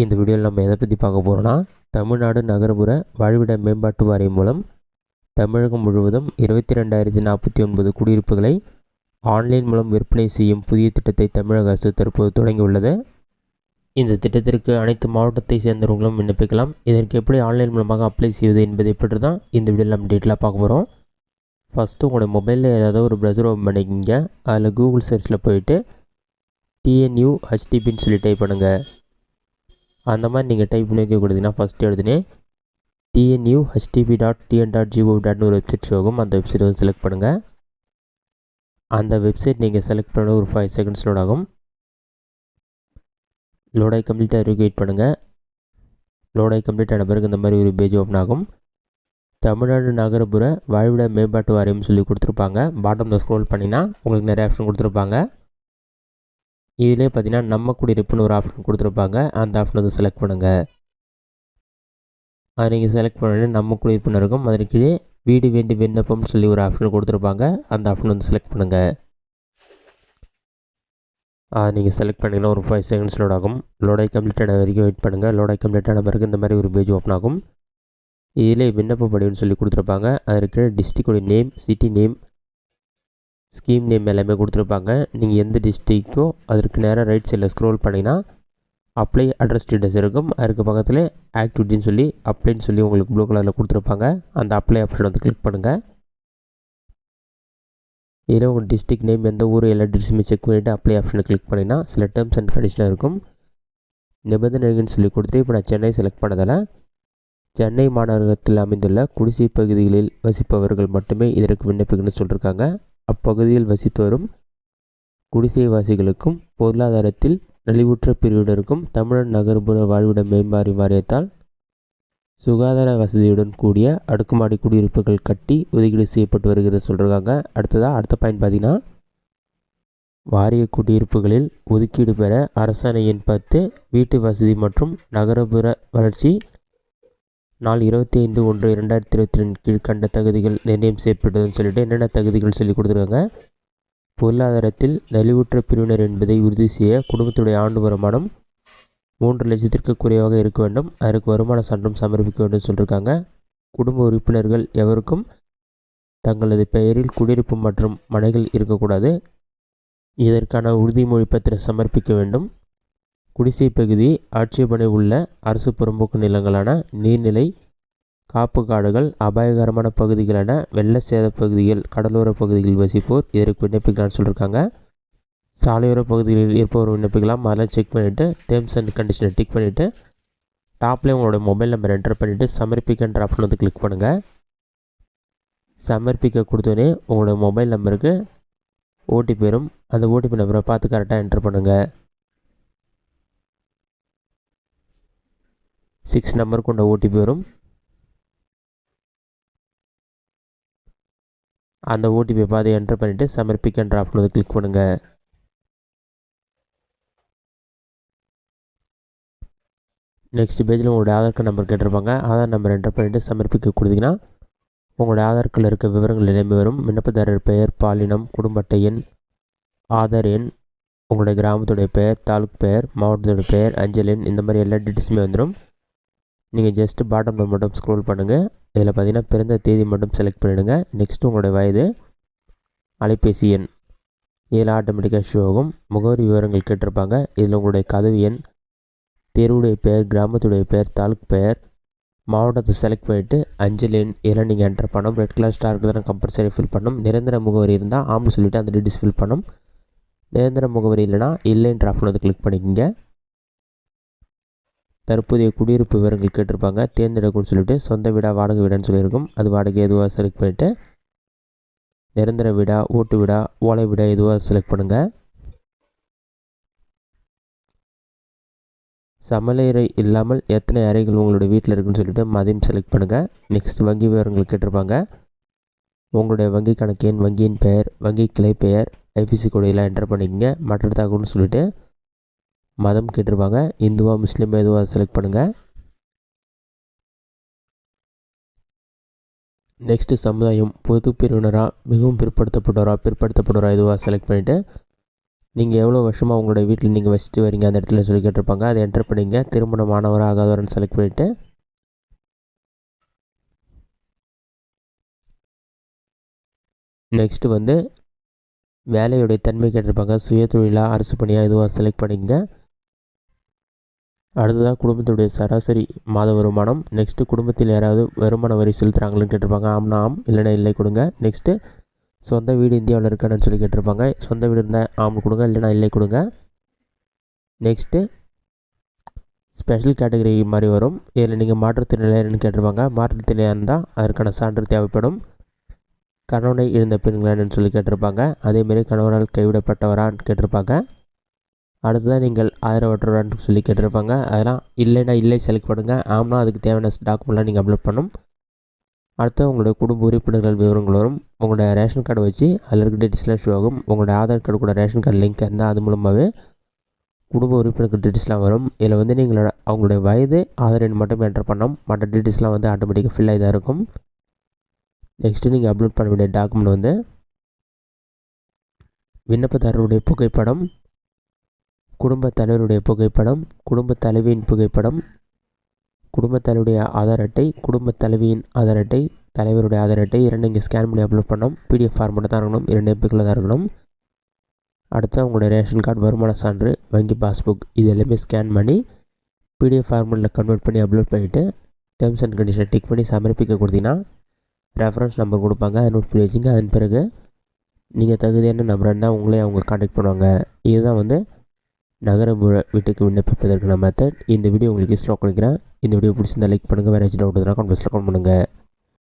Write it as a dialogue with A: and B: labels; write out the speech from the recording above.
A: இந்த வீடியோவில் நம்ம எதை பற்றி பார்க்க போகிறோன்னா, தமிழ்நாடு நகர்ப்புற வாழ்விட மேம்பாட்டு வாரியம் மூலம் தமிழகம் முழுவதும் 22,049 குடியிருப்புகளை ஆன்லைன் மூலம் விற்பனை செய்யும் புதிய திட்டத்தை தமிழக அரசு தற்போது தொடங்கியுள்ளது. இந்த திட்டத்திற்கு அனைத்து மாவட்டத்தை சேர்ந்தவர்களும் விண்ணப்பிக்கலாம். இதற்கு எப்படி ஆன்லைன் மூலமாக அப்ளை செய்வது என்பதை பற்றி தான் இந்த வீடியோவில் நம்ம டீட்டெயிலாக பார்க்க போகிறோம். ஃபஸ்ட்டு உங்களுடைய மொபைலில் ஏதாவது ஒரு ப்ரௌசர் ஓப்பன் பண்ணிக்கிங்க. அதில் கூகுள் சர்ச்சில் போயிட்டு TNUHTPன்னு சொல்லி டைப் பண்ணுங்கள். அந்த மாதிரி நீங்கள் டைப் பண்ணி வைக்க கொடுத்தீங்கன்னா ஃபஸ்ட்டு எடுத்துனே TNUHTP.tn.gov.in ஒரு வெப்சைட் ஆகும். அந்த வெப்சைட் வந்து செலக்ட் பண்ணுங்கள். அந்த வெப்சைட் நீங்கள் செலக்ட் பண்ண ஒரு 5 செகண்ட்ஸ் லோட் ஆகும். லோடாகி கம்ப்ளீட்டாக வரைக்கும் வெயிட் பண்ணுங்கள். லோடாகி கம்ப்ளீட் ஆன பிறகு இந்த மாதிரி ஒரு பேஜ் ஓப்பன் ஆகும். தமிழ்நாடு நகர்ப்புற வாழ்விட மேம்பாட்டு வாரியம் சொல்லி கொடுத்துருப்பாங்க. பாட்டமில் ஸ்க்ரோல் பண்ணிங்கன்னா உங்களுக்கு நிறைய ஆப்ஷன் கொடுத்துருப்பாங்க. இதிலே பார்த்தீங்கன்னா நம்ம குடியிருப்புன்னு ஒரு ஆப்ஷன் கொடுத்துருப்பாங்க. அந்த ஆப்ஷன் வந்து செலக்ட் பண்ணுங்கள். அதை நீங்கள் செலக்ட் பண்ணிட்டு நம்ம குடியிருப்புன்னு இருக்கும். அதற்கு கீழே வீடு வேண்டி விண்ணப்பம்னு சொல்லி ஒரு ஆப்ஷன் கொடுத்துருப்பாங்க. அந்த ஆப்ஷன் வந்து செலக்ட் பண்ணுங்கள். அதை நீங்கள் செலக்ட் பண்ணிங்கன்னா ஒரு 5 செகண்ட்ஸ் லோட் ஆகும். லோடாகி கம்ப்ளீட் ஆன வரைக்கும் வெயிட் பண்ணுங்கள். லோடாகி கம்ப்ளீட் ஆன பிறகு இந்த மாதிரி ஒரு பேஜ் ஓப்பன் ஆகும். இதிலே விண்ணப்ப படிவுன்னு சொல்லி கொடுத்துருப்பாங்க. அதற்கு டிஸ்ட்ரிக்டோட name, city name, scheme name எல்லாமே கொடுத்துருப்பாங்க. நீங்கள் எந்த டிஸ்ட்ரிக்கோ அதற்கு நேராக ரைட் சைடில் ஸ்க்ரோல் பண்ணிங்கன்னா அப்ளை அட்ரஸ் டீட்டெயில்ஸ் இருக்கும். அதுக்கு பக்கத்தில் ஆக்டிவிட்டின்னு சொல்லி அப்ளைன்னு சொல்லி உங்களுக்கு ப்ளூ கலரில் கொடுத்துருப்பாங்க. அந்த அப்ளை ஆப்ஷன் வந்து கிளிக் பண்ணுங்கள். இதில் உங்கள் டிஸ்ட்ரிக் நேம் எந்த ஊர் எல்லா டீட்டெயில்ஸுமே செக் பண்ணிவிட்டு அப்ளை ஆப்ஷனை கிளிக் பண்ணிங்கன்னா சில டேர்ம்ஸ் அண்ட் கண்டிஷனாக இருக்கும். நிபந்தனைகள்னு சொல்லி கொடுத்துட்டு இப்போ நான் சென்னை செலக்ட் பண்ணதால் சென்னை மாநகரத்தில் அமைந்துள்ள குடிசை பகுதிகளில் வசிப்பவர்கள் மட்டுமே இதற்கு விண்ணப்பிக்கணும்னு சொல்லியிருக்காங்க. அப்பகுதியில் வசித்து வரும் குடிசைவாசிகளுக்கும் பொருளாதாரத்தில் நலிவுற்ற பிரிவினருக்கும் தமிழ் நகர்ப்புற வாழ்விட மேம்பாட்டு வாரியத்தால் சுகாதார வசதியுடன் கூடிய அடுக்குமாடி குடியிருப்புகள் கட்டி ஒதுக்கீடு செய்யப்பட்டு வருகிறது சொல்கிறாங்க. அடுத்த பாயிண்ட் பார்த்தீங்கன்னா, வாரிய குடியிருப்புகளில் ஒதுக்கீடு பெற அரசாணை எண் 10 வீட்டு வசதி மற்றும் நகர்ப்புற வளர்ச்சி நாள் 25/1/2022 கீழ் கண்ட தகுதிகள் நிர்ணயம் செய்யப்பட்டதுன்னு சொல்லிட்டு என்னென்ன தகுதிகள் சொல்லி கொடுத்துருக்காங்க. பொருளாதாரத்தில் நலிவுற்ற பிரிவினர் என்பதை உறுதி செய்ய குடும்பத்துடைய ஆண்டு வருமானம் 3 லட்சத்திற்கு குறைவாக இருக்க வேண்டும். அதற்கு வருமான சான்றும் சமர்ப்பிக்க வேண்டும் சொல்லியிருக்காங்க. குடும்ப உறுப்பினர்கள் எவருக்கும் தங்களது பெயரில் குடியிருப்பு மற்றும் மனைகள் இருக்கக்கூடாது. இதற்கான உறுதிமொழி பத்திரம் சமர்ப்பிக்க வேண்டும். குடிசை பகுதி ஆட்சேபனை உள்ள அரசு புறம்போக்கு நிலங்களான நீர்நிலை, காப்பு காடுகள், அபாயகரமான பகுதிகளான வெள்ள சேத பகுதிகள், கடலோர பகுதிகளில் வசிப்போர் இதற்கு விண்ணப்பிக்கலாம்னு சொல்லியிருக்காங்க. சாலையோர பகுதிகளில் இருப்பவர் விண்ணப்பிக்கலாம். அதெல்லாம் செக் பண்ணிவிட்டு டேர்ம்ஸ் அண்ட் கண்டிஷனை டிக் பண்ணிவிட்டு டாப்லேயே உங்களோட மொபைல் நம்பர் என்டர் பண்ணிவிட்டு சமர்ப்பிக்கின்ற ஆப்ஷன் வந்து கிளிக் பண்ணுங்கள். சமர்ப்பிக்க கொடுத்தோடனே உங்களோட மொபைல் நம்பருக்கு ஓடிபி வரும். அந்த ஓடிபி நம்பரை பார்த்து கரெக்டாக என்டர் பண்ணுங்கள். 6 நம்பர் கொண்ட ஓடிபி வரும். அந்த ஓடிபியை பார்த்து என்டர் பண்ணிவிட்டு சமர்ப்பிக்கின்ற ஆப்ஷன் வந்து கிளிக் பண்ணுங்கள். நெக்ஸ்ட் பேஜில் உங்களுடைய ஆதார் கார்டு நம்பர் கேட்டிருப்பாங்க. ஆதார் நம்பர் என்டர் பண்ணிவிட்டு சமர்ப்பிக்க கொடுத்தீங்கன்னா உங்களுடைய ஆதார் கார்டில் இருக்க விவரங்கள் எல்லாமே வரும். விண்ணப்பதாரர் பெயர், பாலினம், குடும்ப அட்டை எண், ஆதார் எண், உங்களுடைய கிராமத்துடைய பெயர், தாலுக் பெயர், மாவட்டத்தோட பெயர், அஞ்சல் எண், இந்த மாதிரி எல்லா டீட்டெயில்ஸுமே வந்துடும். நீங்கள் ஜஸ்ட்டு பாட்டமில் மட்டும் ஸ்க்ரோல் பண்ணுங்கள். இதில் பார்த்தீங்கன்னா பிறந்த தேதி மட்டும் செலக்ட் பண்ணிவிடுங்க. நெக்ஸ்ட்டு உங்களுடைய வயது, அலைபேசி எண் இதில் ஆட்டோமேட்டிக்காக ஷோ ஆகும். முகவரி விவரங்கள் கேட்டிருப்பாங்க. இதில் உங்களுடைய கதவு எண், தெருவுடைய பெயர், கிராமத்துடைய பெயர், தாலுக் பெயர், மாவட்டத்தை செலக்ட் பண்ணிவிட்டு அஞ்சல் எண் இதெல்லாம் நீங்கள் என்டர் பண்ணணும். ரெட் கலர் ஸ்டாருக்கு தான் கம்பல்சரி ஃபில் பண்ணணும். நிரந்தர முகவரி இருந்தால் ஆம்னு சொல்லிவிட்டு அந்த டீட்டெயில்ஸ் ஃபில் பண்ணணும். நிரந்தர முகவரி இல்லைனா இல்லைன்ற ஆப்ஷன் வந்து கிளிக் பண்ணிக்கோங்க. தற்போதைய குடியிருப்பு விவரங்கள் கேட்டிருப்பாங்க. தேர்ந்தெடுக்கும்னு சொல்லிவிட்டு சொந்த வீடா வாடகை வீடான்னு சொல்லியிருக்கும். அது வாடகை எதுவாக செலக்ட் பண்ணிவிட்டு நிரந்தர வீடா, ஓட்டு வீடா, ஓலை வீடா எதுவாக செலக்ட் பண்ணுங்கள். சமையலறை இல்லாமல் எத்தனை அறைகள் உங்களுடைய வீட்டில் இருக்குன்னு சொல்லிவிட்டு அதையும் செலக்ட் பண்ணுங்கள். நெக்ஸ்ட் வங்கி விவரங்கள் கேட்டிருப்பாங்க. உங்களுடைய வங்கி கணக்கு எண், வங்கியின் பெயர், வங்கி கிளை பெயர், ஐபிசி கோடையெல்லாம் என்டர் பண்ணிக்கோங்க. மற்ற தகவல்னு சொல்லிவிட்டு மதம் கேட்டிருப்பாங்க. இந்துவா, முஸ்லீம் எதுவாக செலக்ட் பண்ணுங்கள். நெக்ஸ்ட்டு சமுதாயம் பொது பிரிவினராக, மிகவும் பிற்படுத்தப்பட்டவரா எதுவாக செலக்ட் பண்ணிவிட்டு நீங்கள் எவ்வளோ வருஷமாக உங்களுடைய வீட்டில் நீங்கள் வச்சுட்டு வரீங்க அந்த இடத்துல சொல்லி கேட்டிருப்பாங்க. அதை என்டர் பண்ணிங்க. திருமணமானவரா ஆகாதவரன்னு செலக்ட் பண்ணிவிட்டு நெக்ஸ்ட்டு வந்து வேலையுடைய தன்மை கேட்டிருப்பாங்க. சுய தொழிலா அரசு பணியாக எதுவாக செலக்ட் பண்ணிங்க. அடுத்ததாக குடும்பத்துடைய சராசரி மாத வருமானம். நெக்ஸ்ட்டு குடும்பத்தில் யாராவது வருமான வரி செலுத்துகிறாங்கன்னு கேட்டிருப்பாங்க. ஆம்னா ஆம், இல்லைனா இல்லை கொடுங்க. நெக்ஸ்ட்டு சொந்த வீடு இந்தியாவில் இருக்கான்னு சொல்லி கேட்டிருப்பாங்க. சொந்த வீடு இருந்தால் ஆம் கொடுங்க, இல்லைனா இல்லை கொடுங்க. நெக்ஸ்ட்டு ஸ்பெஷல் கேட்டகரி மாதிரி வரும். இதில் நீங்கள் மாற்றுத்திறனாளின்னு கேட்டிருப்பாங்க. மாற்றுத்திறனாளியாக இருந்தால் அதற்கான சான்று தேவைப்படும். கணவனை இழந்த பெண்களான்னு சொல்லி கேட்டிருப்பாங்க. அதேமாரி கணவரால் கைவிடப்பட்டவரான்னு கேட்டிருப்பாங்க. அடுத்ததாக நீங்கள் ஆதரவற்றவரான்னு சொல்லி கேட்டிருப்பாங்க. அதெல்லாம் இல்லைன்னா இல்லை செலக்ட் பண்ணுங்கள். ஆம்னா அதுக்கு தேவையான டாக்குமெண்ட்லாம் நீங்கள் அப்லோட் பண்ணணும். அடுத்து உங்களுடைய குடும்ப உறுப்பினர்கள் விவரங்கள் வரும். உங்களோட ரேஷன் கார்டு வச்சு அதில் இருக்க டீட்டெயில்ஸ்லாம் ஷோ ஆகும். உங்களோட ஆதார் கார்டு கூட ரேஷன் கார்டு லிங்க் இருந்தால் அது மூலமாகவே குடும்ப உறுப்பினர்கள் டீட்டெயில்ஸ்லாம் வரும். இதில் வந்து நீங்கள் அவங்களுடைய வயது ஆதார் எண் மட்டும் என்டர் பண்ணோம். மற்ற டீட்டெயில்ஸ்லாம் வந்து ஆட்டோமேட்டிக்காக ஃபில் ஆகி தான் இருக்கும். நெக்ஸ்ட்டு நீங்கள் அப்லோட் பண்ண வேண்டிய டாக்குமெண்ட் வந்து விண்ணப்பதாரருடைய புகைப்படம், குடும்பத் தலைவருடைய புகைப்படம், குடும்பத் தலைவியின் புகைப்படம், குடும்பத் தலைவருடைய ஆதார் அட்டை, குடும்பத் தலைவியின் ஆதார் அட்டை, தலைவருடைய ஆதார் அட்டை இரண்டு இங்கே ஸ்கேன் பண்ணி அப்லோட் பண்ணோம். பிடிஎஃப் ஃபார்மெட்டு தான் இருக்கணும். 2 எம்பிக்குள்ளே தான் இருக்கணும். அடுத்து உங்களுடைய ரேஷன் கார்டு, வருமான சான்று, வங்கி பாஸ்புக் இது எல்லாமே ஸ்கேன் பண்ணி பிடிஎஃப் ஃபார்மெட்டில் கன்வெர்ட் பண்ணி அப்லோட் பண்ணிவிட்டு டேர்ம்ஸ் அண்ட் கண்டிஷன் டிக் பண்ணி சமர்ப்பிக்க கொடுத்தீங்கன்னா ரெஃபரன்ஸ் நம்பர் கொடுப்பாங்க. அதை நோட் பண்ணி வச்சுங்க. அதன் பிறகு நீங்கள் தகுதியான நம்பர் இருந்தால் உங்களே அவங்க கான்டாக்ட் பண்ணுவாங்க. இதுதான் வந்து நகரப்புற வீட்டுக்கு விண்ணப்பிப்பதற்கான மெத்தட். இந்த வீடியோ உங்களுக்கு யூஸ்ஃபுல்லாக கொடுக்குறேன். இந்த வீடியோ பிடிச்சிருந்தால் லைக் பண்ணுங்கள். வேறு ஏதாச்சும் டவுட் இருந்தால் கமெண்ட் பாக்ஸில் கமெண்ட் பண்ணுங்கள்.